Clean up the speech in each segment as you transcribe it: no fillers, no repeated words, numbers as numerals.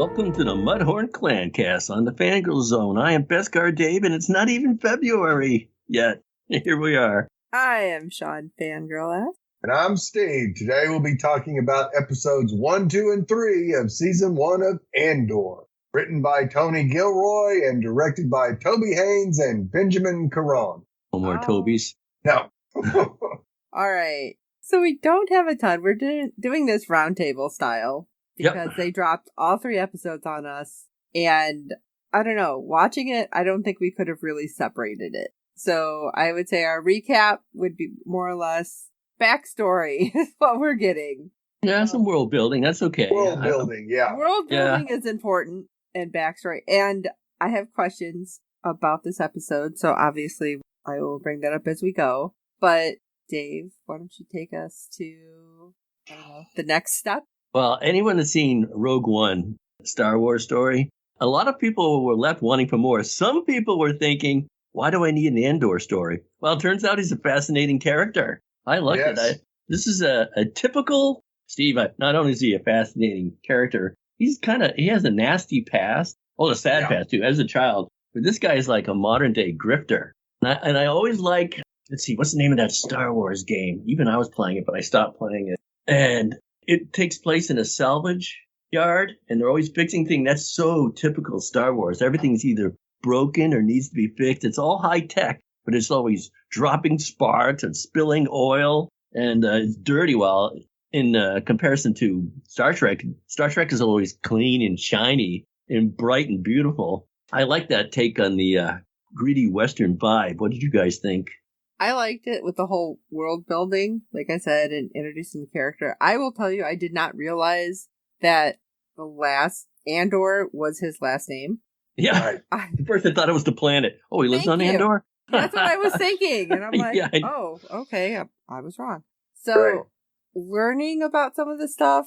Welcome to the Mudhorn Clancast on the Fangirl Zone. I am Beskar Dave, and it's not even February yet. Here we are. I am Shawn Fangirl. And I'm Steve. Today we'll be talking about episodes 1, 2, and 3 of Season 1 of Andor. Written by Tony Gilroy and directed by Toby Haynes and Benjamin Caron. No more Tobys. No. All right. So we don't have a ton. We're doing this roundtable style because they dropped all 3 episodes on us. And I don't know, watching it, I don't think we could have really separated it. So I would say our recap would be more or less backstory is what we're getting. Yeah, some world building. That's okay. World building, yeah. World building is important and backstory. And I have questions about this episode. So obviously I will bring that up as we go. But Dave, why don't you take us to, I don't know, the next step? Well, anyone that's seen Rogue One, Star Wars story, a lot of people were left wanting for more. Some people were thinking, why do I need an Andor story? Well, it turns out he's a fascinating character. I liked it. This is a typical Steve. Not only is he a fascinating character, he has a nasty past. Oh, a sad past too, as a child. But this guy is like a modern day grifter. And I always like, let's see, what's the name of that Star Wars game? Even I was playing it, but I stopped playing it. And it takes place in a salvage yard, and they're always fixing things. That's so typical Star Wars. Everything's either broken or needs to be fixed. It's all high tech, but it's always dropping sparks and spilling oil, and it's dirty. While in comparison to Star Trek is always clean and shiny and bright and beautiful. I like that take on the greedy Western vibe. What did you guys think? I liked it with the whole world building, like I said, and introducing the character. I will tell you, I did not realize that the last Andor was his last name. Yeah. At first I thought it was the planet. Oh, he lives on Andor? That's what I was thinking. And I'm like, oh, okay, I was wrong. So learning about some of the stuff,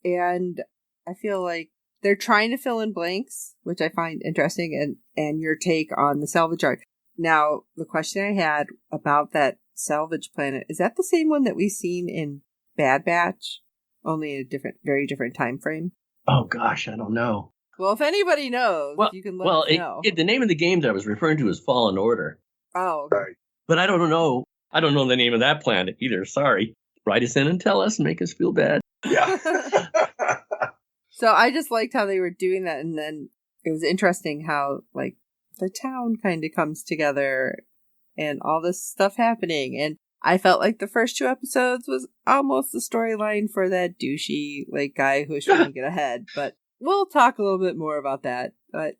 and I feel like they're trying to fill in blanks, which I find interesting, and your take on the salvage yard. Now, the question I had about that salvage planet, is that the same one that we've seen in Bad Batch? Only in a very different time frame? Oh, gosh, I don't know. Well, if anybody knows, you can let us know. The name of the game that I was referring to is Fallen Order. Oh, okay. But I don't know. I don't know the name of that planet either. Sorry. Write us in and tell us and make us feel bad. Yeah. So I just liked how they were doing that. And then it was interesting how, like, the town kind of comes together and all this stuff happening. And I felt like the first 2 episodes was almost the storyline for that douchey, like, guy who was trying to get ahead. But we'll talk a little bit more about that. But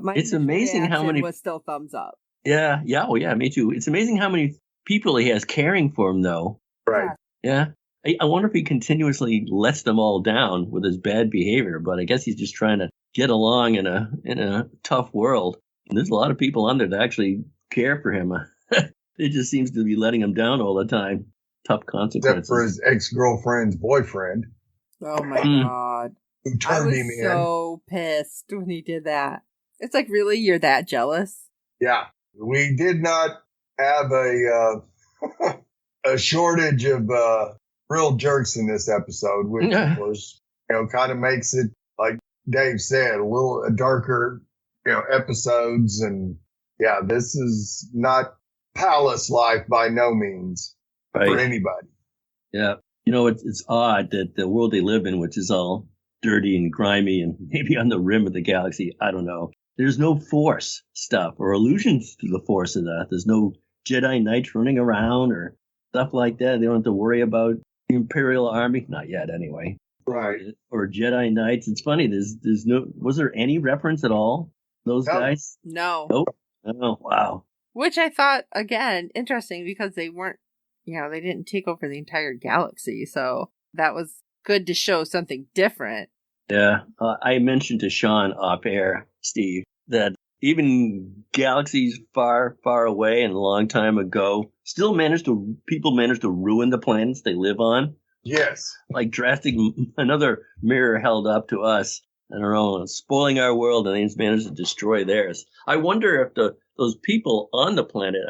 my it's amazing how many was still thumbs up. Yeah. Oh, yeah. Me too. It's amazing how many people he has caring for him, though. Right. Yeah. I wonder if he continuously lets them all down with his bad behavior. But I guess he's just trying to get along in a tough world. And there's a lot of people on there that actually care for him. It just seems to be letting him down all the time. Tough consequences. Except for his ex-girlfriend's boyfriend. Oh my God. Who turned him in. I was so pissed when he did that. It's like, really? You're that jealous? Yeah. We did not have a shortage of real jerks in this episode, which was, kind of makes it, like Dave said, a little darker, episodes. And yeah, this is not palace life by no means for anybody. Yeah. It's odd that the world they live in, which is all dirty and grimy and maybe on the rim of the galaxy, I don't know. There's no Force stuff or allusions to the Force of that. There's no Jedi Knights running around or stuff like that. They don't have to worry about the Imperial Army. Not yet, anyway. Right. Or Jedi Knights. It's funny. Was there any reference at all? Those guys? No. Nope. Oh, wow. Which I thought, again, interesting because they weren't, they didn't take over the entire galaxy. So that was good to show something different. Yeah. I mentioned to Shawn off air, Steve, that even galaxies far, far away and a long time ago people managed to ruin the planets they live on. Yes. Like drastic, another mirror held up to us and our own, spoiling our world, and they managed to destroy theirs. I wonder if those people on the planet,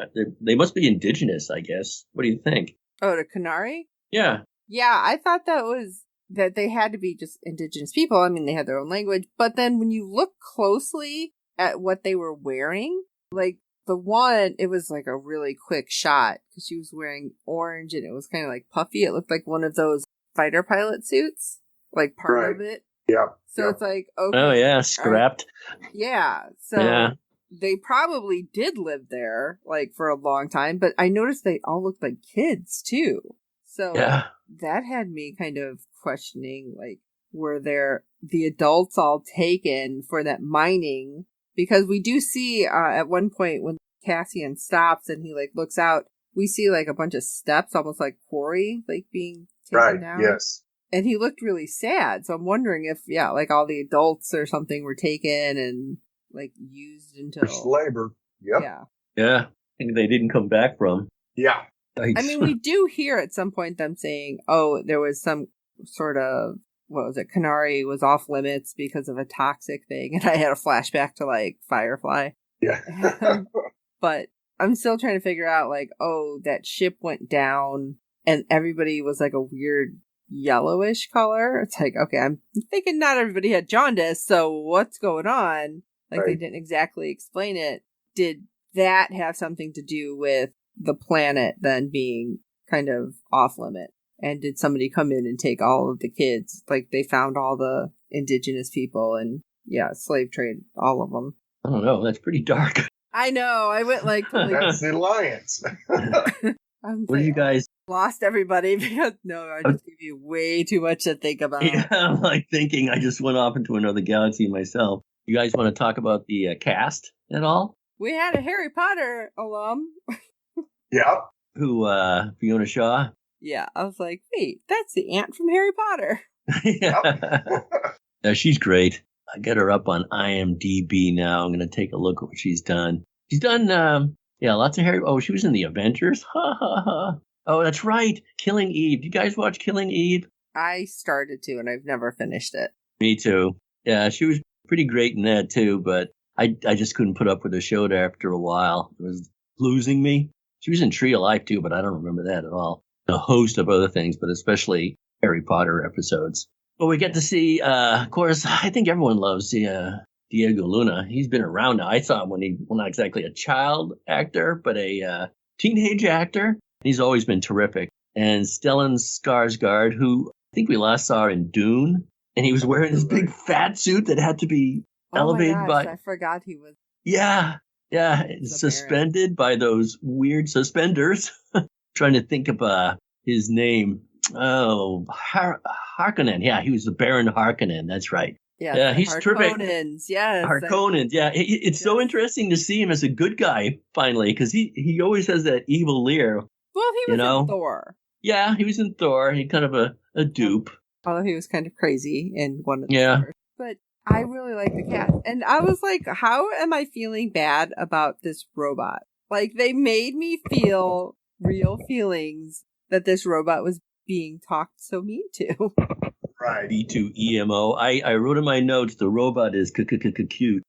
they must be indigenous, I guess. What do you think? Oh, to Canary? Yeah. Yeah, I thought that was that they had to be just indigenous people. I mean, they had their own language. But then when you look closely at what they were wearing, like the one, it was like a really quick shot because she was wearing orange and it was kind of like puffy. It looked like one of those fighter pilot suits, like part of it. Yeah. So it's like, okay. Oh, yeah, scrapped. Yeah. So they probably did live there, like, for a long time. But I noticed they all looked like kids, too. So that had me kind of questioning, like, were there the adults all taken for that mining? Because we do see at one point when Cassian stops and he, like, looks out, we see, like, a bunch of steps, almost like quarry, like, being taken down. Yes. And he looked really sad. So I'm wondering if, like, all the adults or something were taken and, like, used until... Forced labor. Yep. Yeah. Yeah. I think they didn't come back from. Yeah. I mean, we do hear at some point them saying, oh, there was some sort of, what was it, Canary was off limits because of a toxic thing. And I had a flashback to, like, Firefly. Yeah. But I'm still trying to figure out, like, oh, that ship went down and everybody was, like, a weird yellowish color. It's like, okay, I'm thinking not everybody had jaundice, so what's going on? Like, they didn't exactly explain it. Did that have something to do with the planet then being kind of off limit? And did somebody come in and take all of the kids? Like, they found all the indigenous people and, slave trade, all of them. I don't know. That's pretty dark. I know. I went like... That's the alliance. What do you guys... Lost everybody because I just gave you way too much to think about. Yeah, I'm like thinking I just went off into another galaxy myself. You guys want to talk about the cast at all? We had a Harry Potter alum. Yeah. Who, Fiona Shaw? Yeah, I was like, wait, that's the aunt from Harry Potter. Yeah, she's great. I got her up on IMDb now. I'm going to take a look at what she's done. She's done, lots of Harry. Oh, she was in the Avengers. Ha ha ha. Oh, that's right. Killing Eve. You guys watch Killing Eve? I started to, and I've never finished it. Me too. Yeah, she was pretty great in that too, but I just couldn't put up with the show after a while. It was losing me. She was in Tree of Life too, but I don't remember that at all. A host of other things, but especially Harry Potter episodes. Well, we get to see, of course, I think everyone loves Diego Luna. He's been around now. I saw him when he was not exactly a child actor, but a teenage actor. He's always been terrific. And Stellan Skarsgård, who I think we last saw in Dune, and he was wearing this big fat suit that had to be elevated by... I forgot he was... Yeah, suspended by those weird suspenders. Trying to think of his name. Oh, Harkonnen. Yeah, he was the Baron Harkonnen. That's right. Yeah, he's terrific. Harkonnens, yes. Harkonnens, yeah. It's so interesting to see him as a good guy, finally, because he always has that evil leer. Well, he was in Thor. Yeah, he was in Thor. He kind of a dupe. Although he was kind of crazy in one of the Thors. But I really like the cast. And I was like, how am I feeling bad about this robot? Like, they made me feel real feelings that this robot was being talked so mean to. Right. B2EMO. I wrote in my notes, the robot is cute.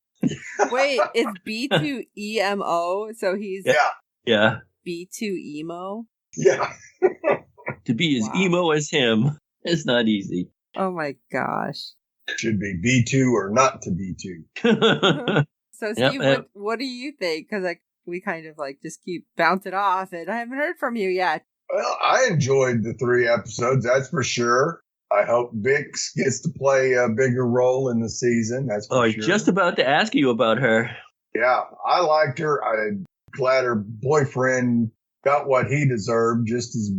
Wait, it's B2EMO? So he's... Yeah. B2EMO? Yeah. To be as emo as him, it's not easy. Oh my gosh. Should be B2 or not to B2. So Steve, what do you think? Because we kind of just keep bouncing off, and I haven't heard from you yet. Well, I enjoyed the 3 episodes, that's for sure. I hope Vix gets to play a bigger role in the season. That's for sure. I was just about to ask you about her. Yeah, I liked her. I'm glad her boyfriend got what he deserved just as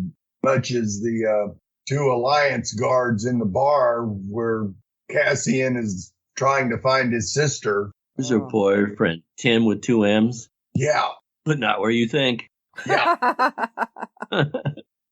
much as the 2 Alliance guards in the bar where Cassian is trying to find his sister. Who's her boyfriend? Tim with 2 M's? Yeah. But not where you think. Yeah.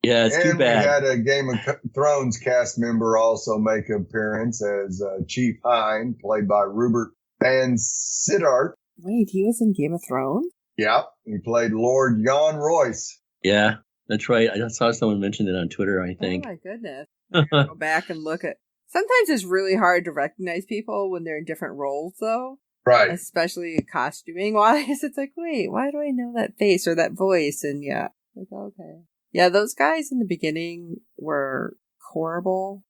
Yeah, it's too bad. We had a Game of Thrones cast member also make an appearance as Chief Hine, played by Rupert Van Sittart. Wait, he was in Game of Thrones? Yeah, he played Lord Jon Royce. Yeah, that's right. I saw someone mention it on Twitter, I think. Oh my goodness. Go back and look at... Sometimes it's really hard to recognize people when they're in different roles, though. Right. Especially costuming-wise. It's like, wait, why do I know that face or that voice? And okay. Yeah, those guys in the beginning were horrible.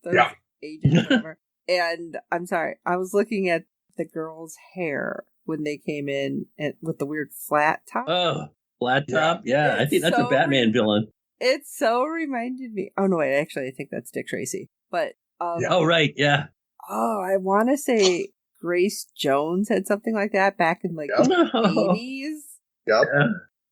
those agents, whatever. And I'm sorry, I was looking at the girl's hair when they came in with the weird flat top. Oh, flat top? Yeah, I think that's a Batman villain. It so reminded me. Oh, no, wait, actually, I think that's Dick Tracy. But, oh, right, yeah. Oh, I want to say Grace Jones had something like that back in, like, the 80s. Yep. Yeah.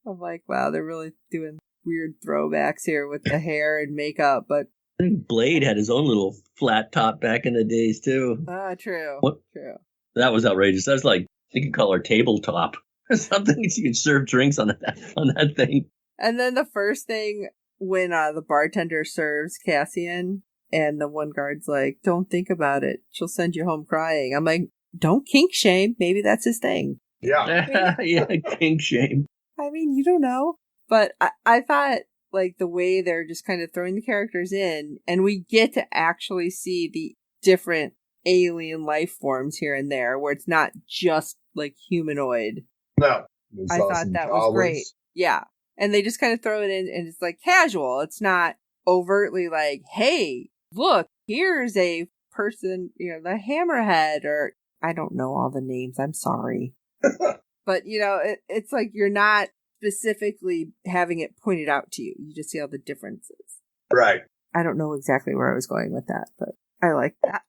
I'm like, wow, they're really doing weird throwbacks here with the hair and makeup, but I think Blade had his own little flat top back in the days, too. True. What? True. That was outrageous. That was like, you could call her tabletop or something. You could serve drinks on that thing. And then the first thing when the bartender serves Cassian and the one guard's like, don't think about it. She'll send you home crying. I'm like, don't kink shame. Maybe that's his thing. Yeah. Yeah, kink shame. I mean, you don't know. But I thought, like, the way they're just kind of throwing the characters in, and we get to actually see the different alien life forms here and there, where it's not just, like, humanoid. No. I thought that was great. Yeah. And they just kind of throw it in, and it's, like, casual. It's not overtly like, hey, look, here's a person, the Hammerhead, or I don't know all the names. I'm sorry. But, it's like you're not specifically having it pointed out to you. You just see all the differences. Right. I don't know exactly where I was going with that, but I like that.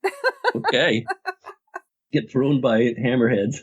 Okay. Get thrown by hammerheads.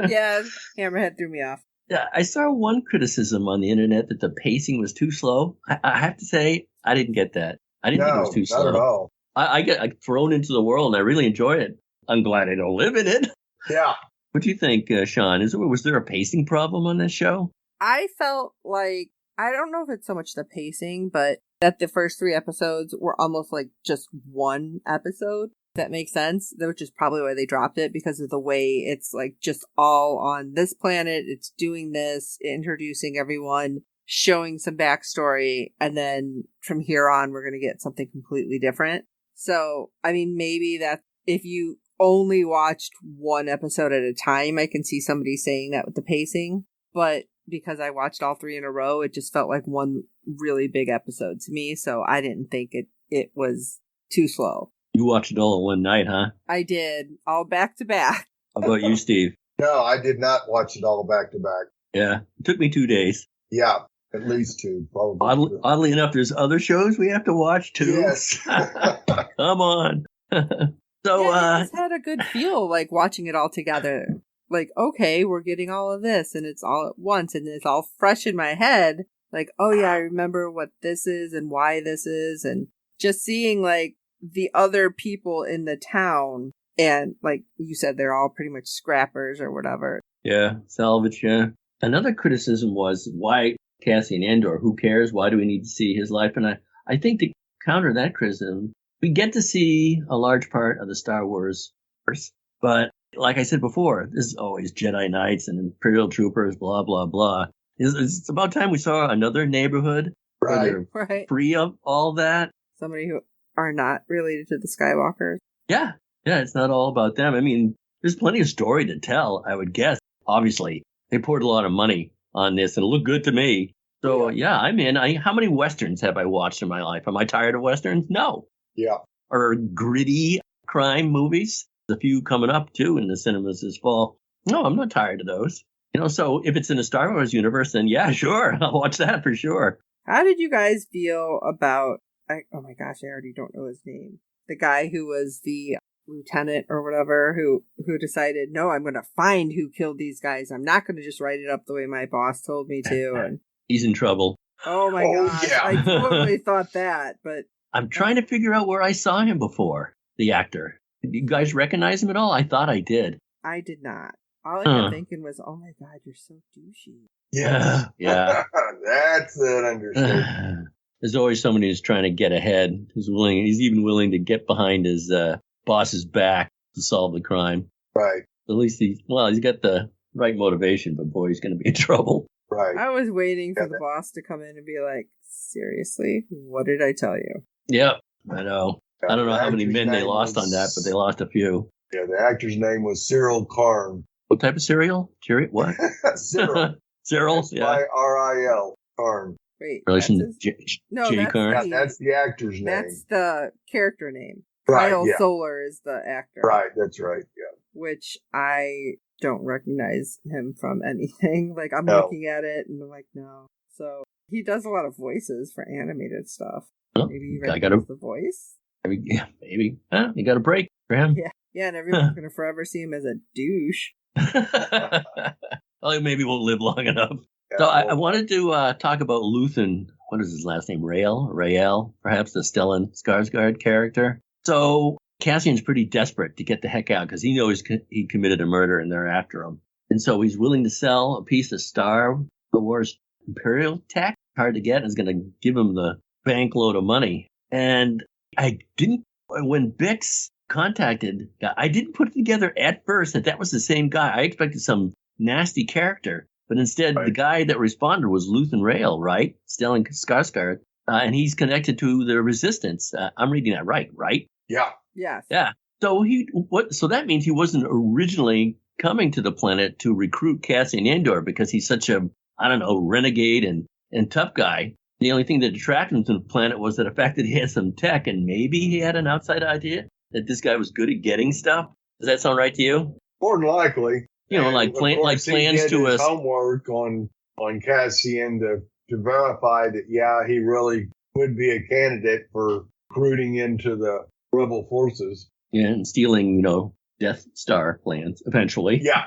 Yeah, Hammerhead threw me off. Yeah, I saw one criticism on the internet that the pacing was too slow. I have to say, I didn't get that. I didn't think it was too slow. Not at all. I get thrown into the world, and I really enjoy it. I'm glad I don't live in it. Yeah. What do you think, Shawn? Was there a pacing problem on this show? I felt like, I don't know if it's so much the pacing, but that the first 3 episodes were almost like just one episode. If that makes sense. Which is probably why they dropped it, because of the way it's like just all on this planet. It's doing this, introducing everyone, showing some backstory, and then from here on, we're going to get something completely different. So, I mean, maybe that if you only watched one episode at a time, I can see somebody saying that with the pacing. But because I watched all 3 in a row, it just felt like one really big episode to me. So I didn't think it was too slow. You watched it all in one night, huh? I did. All back to back. How about you, Steve? No, I did not watch it all back to back. Yeah. It took me 2 days. Yeah. At least 2, probably. Oddly enough, there's other shows we have to watch, too. Yes. Come on. So, I just had a good feel, like, watching it all together. Like, okay, we're getting all of this, and it's all at once, and it's all fresh in my head. Like, oh yeah, I remember what this is and why this is, and just seeing, like, the other people in the town, and, like you said, they're all pretty much scrappers or whatever. Yeah, salvage, yeah. Another criticism was, why Cassian Andor? Who cares? Why do we need to see his life? And I think to counter that criticism, we get to see a large part of the Star Wars verse, but like I said before, this is always Jedi Knights and Imperial Troopers, blah, blah, blah. It's about time we saw another neighborhood where they're free of all that. Somebody who are not related to the Skywalkers. Yeah, it's not all about them. I mean, there's plenty of story to tell, I would guess. Obviously, they poured a lot of money on this, and it looked good to me. So, yeah, I'm in. How many Westerns have I watched in my life? Am I tired of Westerns? No. Yeah. Or gritty crime movies. There's a few coming up, too, in the cinemas this fall. No, I'm not tired of those. So if it's in a Star Wars universe, then yeah, sure. I'll watch that for sure. How did you guys feel about, oh my gosh, I already don't know his name. The guy who was the lieutenant or whatever who decided, no, I'm going to find who killed these guys. I'm not going to just write it up the way my boss told me to. And he's in trouble. Oh my gosh. Yeah. I totally thought that, but I'm trying to figure out where I saw him before, the actor. Did you guys recognize him at all? I thought I did. I did not. All I kept thinking was, oh my God, you're so douchey. Yeah. Yeah. That's an understatement. There's always somebody who's trying to get ahead, he's even willing to get behind his boss's back to solve the crime. Right. At least he's got the right motivation, but boy, he's going to be in trouble. Right. I was waiting for the boss to come in and be like, seriously, what did I tell you? Yep, I know. I don't know how many men they lost on that, but they lost a few. Yeah, the actor's name was Cyril Karn. What type of cereal? What? Cyril. Cyril, yeah. K-R-I-L, Karn. Wait, relation that's to no, Jay that's Carn? That's the actor's name. That's the character name. Right, Kyle yeah. Solar is the actor. Right, that's right, yeah. Which I don't recognize him from anything. Like, I'm No. looking at it and I'm like, no. So, he does a lot of voices for animated stuff. Oh, Maybe he I recognizes the voice. Maybe. You got a break for him. Yeah, and everyone's going to forever see him as a douche. Well, maybe won't live long enough. Yeah, So I wanted to talk about Luthen. What is his last name? Rael, perhaps the Stellan Skarsgård character. So Cassian's pretty desperate to get the heck out because he knows he committed a murder and they're after him. And so he's willing to sell a piece of Star Wars Imperial tech, hard to get, and is going to give him the bank load of money. And when Bix contacted, I didn't put it together at first that was the same guy. I expected some nasty character, but instead the guy that responded was Luthen Rael, right? Stellan Skarsgård, and he's connected to the Resistance. I'm reading that right? Yeah. Yes. Yeah. So So that means he wasn't originally coming to the planet to recruit Cassian Andor because he's such a, I don't know, renegade and tough guy. The only thing that attracted him to the planet was the fact that he had some tech, and maybe he had an outside idea that this guy was good at getting stuff. Does that sound right to you? More than likely. You know, like plans to his homework on Cassian to verify that, he really would be a candidate for recruiting into the rebel forces. Yeah, and stealing, Death Star plans eventually. Yeah.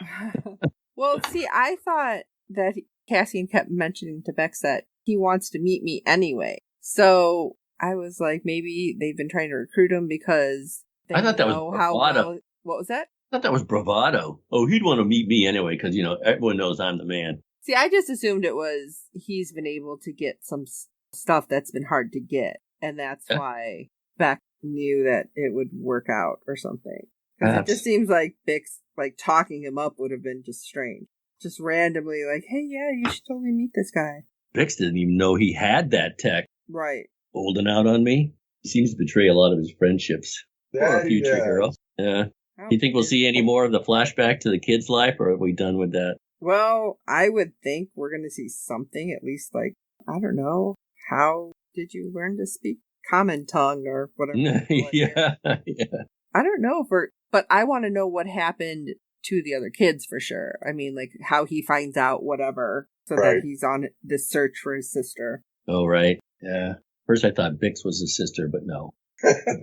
Well, see, I thought that Cassian kept mentioning to Bex that he wants to meet me anyway. So I was like, maybe they've been trying to recruit him because they I thought that know was how bravado. well. What was that? I thought that was bravado. Oh, he'd want to meet me anyway because, everyone knows I'm the man. See, I just assumed it was he's been able to get some stuff that's been hard to get. And that's why Beck knew that it would work out or something. Because it just seems like Bix, talking him up would have been just strange. Just randomly hey, yeah, you should totally meet this guy. Bix didn't even know he had that tech. Right. Holding out on me. He seems to betray a lot of his friendships. Poor future girl. Yeah. Do you think we'll see any more of the flashback to the kid's life, or are we done with that? Well, I would think we're going to see something, at least I don't know. How did you learn to speak common tongue or whatever? Yeah. I don't know but I want to know what happened to the other kids for sure. I mean, how he finds out whatever, so that he's on this search for his sister. Oh, right. Yeah. First I thought Bix was his sister, but no.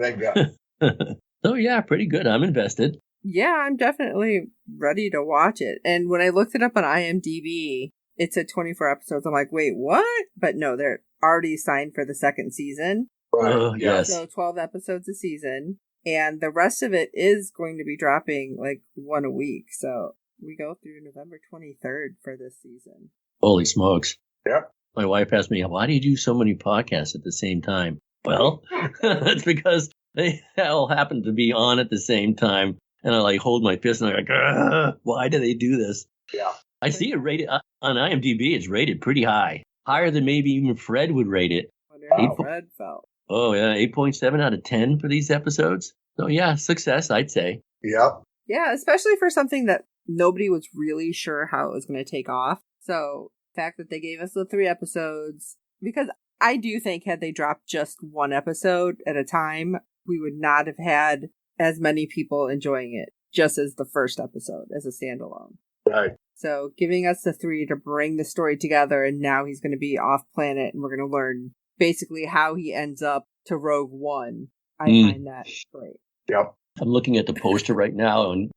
Thank God. So yeah, pretty good. I'm invested. Yeah, I'm definitely ready to watch it. And when I looked it up on IMDb, it said 24 episodes. I'm like, wait, what? But no, they're already signed for the second season. Right. Yes. So 12 episodes a season. And the rest of it is going to be dropping one a week. So we go through November 23rd for this season. Holy smokes. Yep. My wife asked me, why do you do so many podcasts at the same time? Well, it's because they all happen to be on at the same time. And I hold my fist and I'm like, why do they do this? Yeah. I see it rated on IMDb. It's rated pretty high. Higher than maybe even Fred would rate it. How Fred felt. Oh, yeah. 8.7 out of 10 for these episodes. So, yeah, success, I'd say. Yep. Yeah, especially for something that nobody was really sure how it was going to take off. So, the fact that they gave us the 3 episodes, because I do think had they dropped just 1 episode at a time, we would not have had as many people enjoying it just as the first episode, as a standalone. Right. So, giving us the 3 to bring the story together, and now he's going to be off planet, and we're going to learn basically how he ends up to Rogue One. I find that great. Yep. I'm looking at the poster right now, and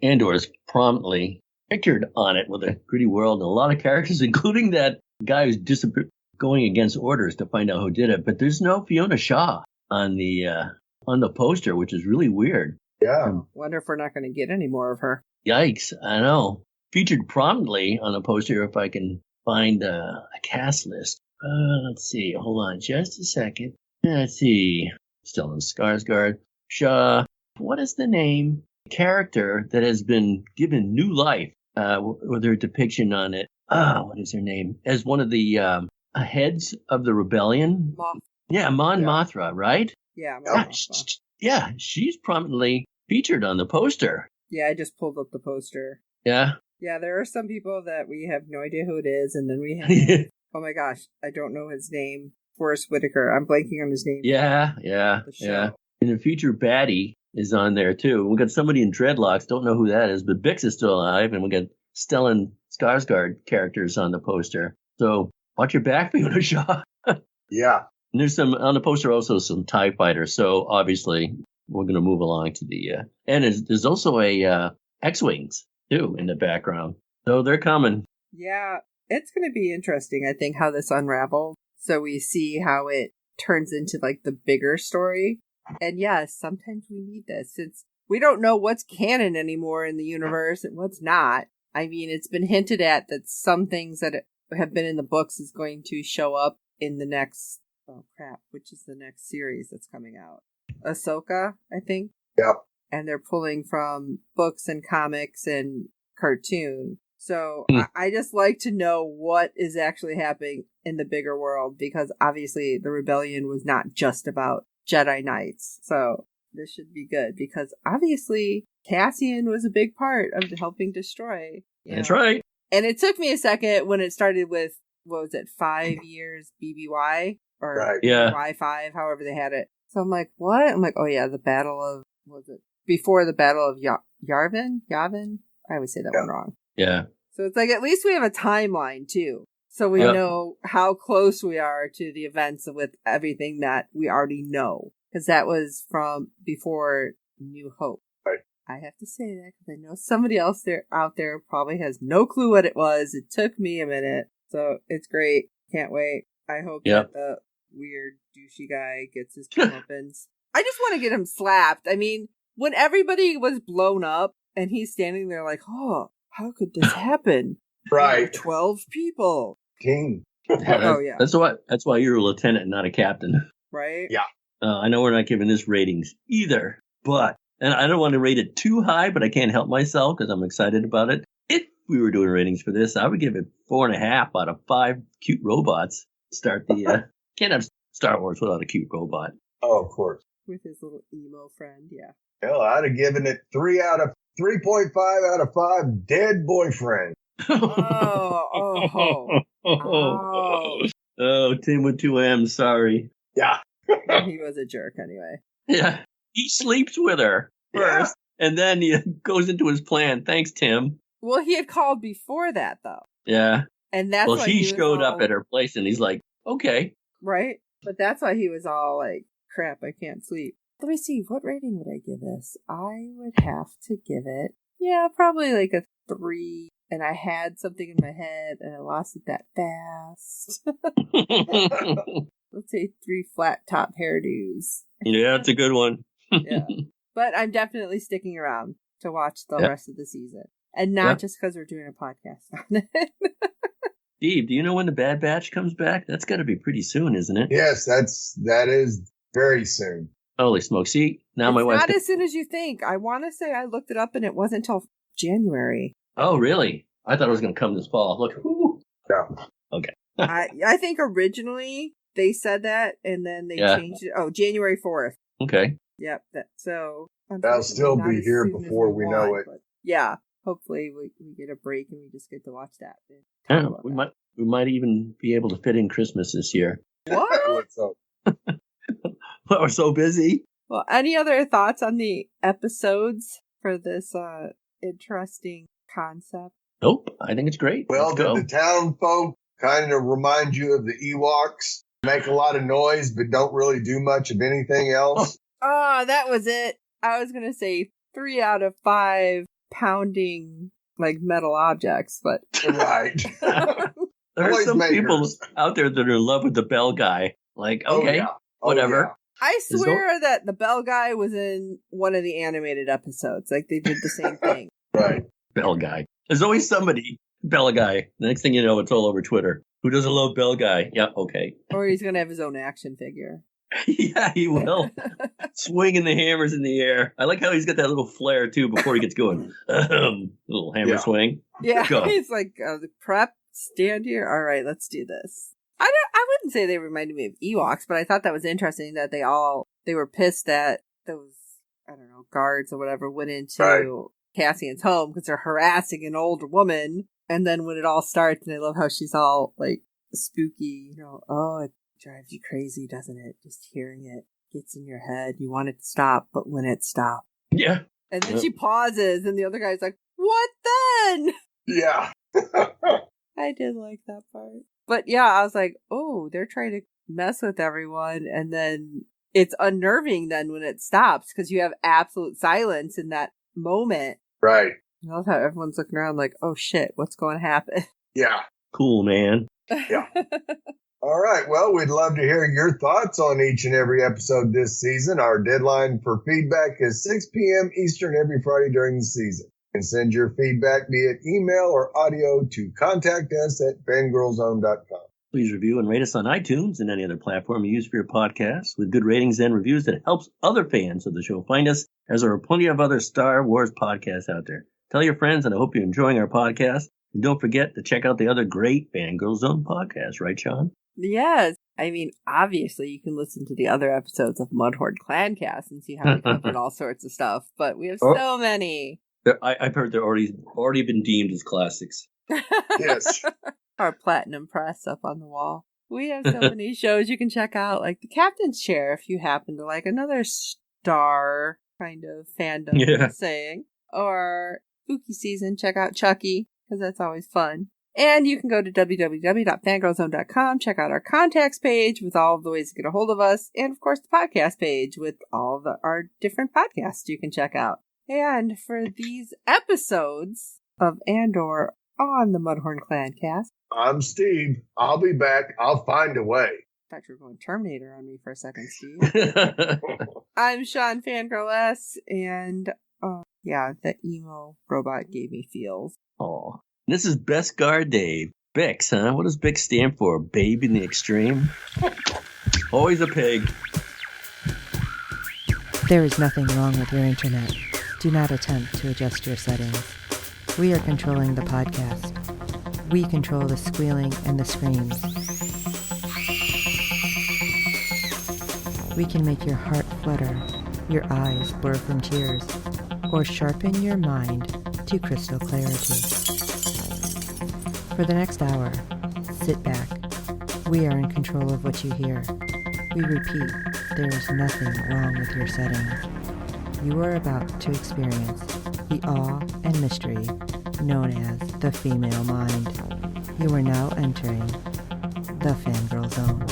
Andor is prominently pictured on it with a gritty world and a lot of characters, including that guy who's going against orders to find out who did it. But there's no Fiona Shaw on the poster, which is really weird. Yeah. Wonder if we're not going to get any more of her. Yikes! I know. Featured prominently on the poster, if I can find a cast list. Let's see. Hold on just a second. Let's see. Stellan Skarsgård. Shaw. What is the name? Character that has been given new life with their depiction on it. What is her name? As one of the heads of the rebellion. Moth. Yeah, Mon Mothra, right? Yeah. Yeah, she's prominently featured on the poster. Yeah, I just pulled up the poster. Yeah. Yeah, there are some people that we have no idea who it is, and then we have Oh my gosh, I don't know his name. Forrest Whitaker. I'm blanking on his name. Yeah. And the future baddie is on there too. We got somebody in dreadlocks. Don't know who that is, but Bix is still alive, and we got Stellan Skarsgård characters on the poster. So watch your back, Fiona Shaw. Yeah. And there's some on the poster, also some TIE fighters. So obviously we're going to move along to the and there's also a X-wings too in the background. So they're coming. Yeah, it's going to be interesting. I think how this unravels. So we see how it turns into like the bigger story. And yes, sometimes we need this since we don't know what's canon anymore in the universe and what's not. I mean, it's been hinted at that some things that have been in the books is going to show up in the next, which is the next series that's coming out? Ahsoka, I think. Yep. And they're pulling from books and comics and cartoon. So I just like to know what is actually happening in the bigger world, because obviously the rebellion was not just about Jedi Knights. So this should be good, because obviously Cassian was a big part of helping destroy. That's right. And it took me a second when it started with, what was it, 5 years BBY? Or Y5, however they had it. So I'm like, what? I'm like, oh yeah, the battle of, before the battle of Yavin? I always say that one wrong. Yeah. So it's like, at least we have a timeline too. So we know how close we are to the events with everything that we already know. Because that was from before New Hope. Right. I have to say that because I know somebody else out there probably has no clue what it was. It took me a minute. So it's great. Can't wait. I hope that the weird douchey guy gets his comeuppance. I just want to get him slapped. I mean, when everybody was blown up and he's standing there like, oh, how could this happen? Right. 12 people. King. That's why you're a lieutenant, not a captain. Right? Yeah. I know we're not giving this ratings either, and I don't want to rate it too high, but I can't help myself because I'm excited about it. If we were doing ratings for this, I would give it 4.5 out of 5 cute robots. Start the can't have Star Wars without a cute robot. Oh, of course. With his little emo friend, yeah. Hell, I'd have given it 3.5 out of 5 dead boyfriend. Oh, Tim with 2 M's, sorry. Yeah. He was a jerk anyway. Yeah. He sleeps with her first, and then he goes into his plan. Thanks, Tim. Well, he had called before that, though. Yeah. And that's why she showed up at her place, and he's like, okay. Right? But that's why he was all like, crap, I can't sleep. Let me see, what rating would I give this? I would have to give it, probably like a 3. And I had something in my head, and I lost it that fast. Let's say 3 flat top hairdos. Yeah, that's a good one. Yeah. But I'm definitely sticking around to watch the rest of the season. And not just because we're doing a podcast on it. Steve, do you know when the Bad Batch comes back? That's got to be pretty soon, isn't it? Yes, that is very soon. Holy smoke. See, now my wife's... not as soon as you think. I want to say I looked it up and it wasn't until January. Oh, really? I thought it was going to come this fall. Look. Whoo. No. Okay. I think originally they said that and then they changed it. Oh, January 4th. Okay. Yep. So that'll still be here before we know it. Yeah. Hopefully we get a break and we just get to watch that. Yeah, we might even be able to fit in Christmas this year. What? We're so busy. Well, any other thoughts on the episodes for this interesting concept? Nope. I think it's great. Well, did the town folk kind of remind you of the Ewoks? Make a lot of noise, but don't really do much of anything else? Oh, that was it. I was going to say 3 out of 5 pounding like metal objects, but right. There are some people out there that are in love with the bell guy. Like, okay, whatever. Yeah. I swear that the bell guy was in one of the animated episodes. Like they did the same thing. Right. Bell guy. There's always somebody, bell guy. The next thing you know, it's all over Twitter. Who doesn't love bell guy? Yeah, okay. Or he's going to have his own action figure. Yeah, he will. Swinging the hammers in the air. I like how he's got that little flare, too, before he gets going. Little hammer swing. Yeah, he's like, prep, stand here. All right, let's do this. I wouldn't say they reminded me of Ewoks, but I thought that was interesting that they were pissed that those, I don't know, guards or whatever went into Cassian's home because they're harassing an older woman. And then when it all starts, and I love how she's all like spooky, oh, it drives you crazy, doesn't it? Just hearing it gets in your head. You want it to stop, but when it stops. Yeah. And then she pauses, and the other guy's like, what then? Yeah. I did like that part. But yeah, I was like, oh, they're trying to mess with everyone, and then it's unnerving then when it stops, because you have absolute silence in that moment. Right. I love how everyone's looking around like, oh shit, what's going to happen? Yeah. Cool, man. Yeah. All right. Well, we'd love to hear your thoughts on each and every episode this season. Our deadline for feedback is 6 p.m. Eastern every Friday during the season. You can send your feedback via email or audio to contact us at fangirlzone.com. Please review and rate us on iTunes and any other platform you use for your podcast. With good ratings and reviews, that helps other fans of the show find us, as there are plenty of other Star Wars podcasts out there. Tell your friends, and I hope you're enjoying our podcast. And don't forget to check out the other great Fangirl Zone podcasts, right, Shawn? Yes. I mean, obviously, you can listen to the other episodes of Mudhorn Clancast and see how we covered all sorts of stuff, but we have so many. I've heard they're already been deemed as classics. Yes. Our platinum press up on the wall. We have so many shows you can check out, like The Captain's Chair, if you happen to like another Star kind of fandom saying. Or Spooky Season, check out Chucky, because that's always fun. And you can go to www.fangirlzone.com, check out our contacts page with all of the ways to get a hold of us, and of course the podcast page with all of our different podcasts you can check out. And for these episodes of Andor on the Mudhorn Clancast, I'm Steve. I'll be back. I'll find a way. I thought you were going Terminator on me for a second, Steve. I'm Shawn Fangirl S, and the emo robot gave me feels. Oh, this is Beskar Dave. Bex, huh? What does Bex stand for? Babe in the extreme? Always a pig. There is nothing wrong with your internet. Do not attempt to adjust your settings. We are controlling the podcast. We control the squealing and the screams. We can make your heart flutter, your eyes blur from tears, or sharpen your mind to crystal clarity. For the next hour, sit back. We are in control of what you hear. We repeat, there is nothing wrong with your settings. You are about to experience the awe and mystery known as the female mind. You are now entering the Fangirl Zone.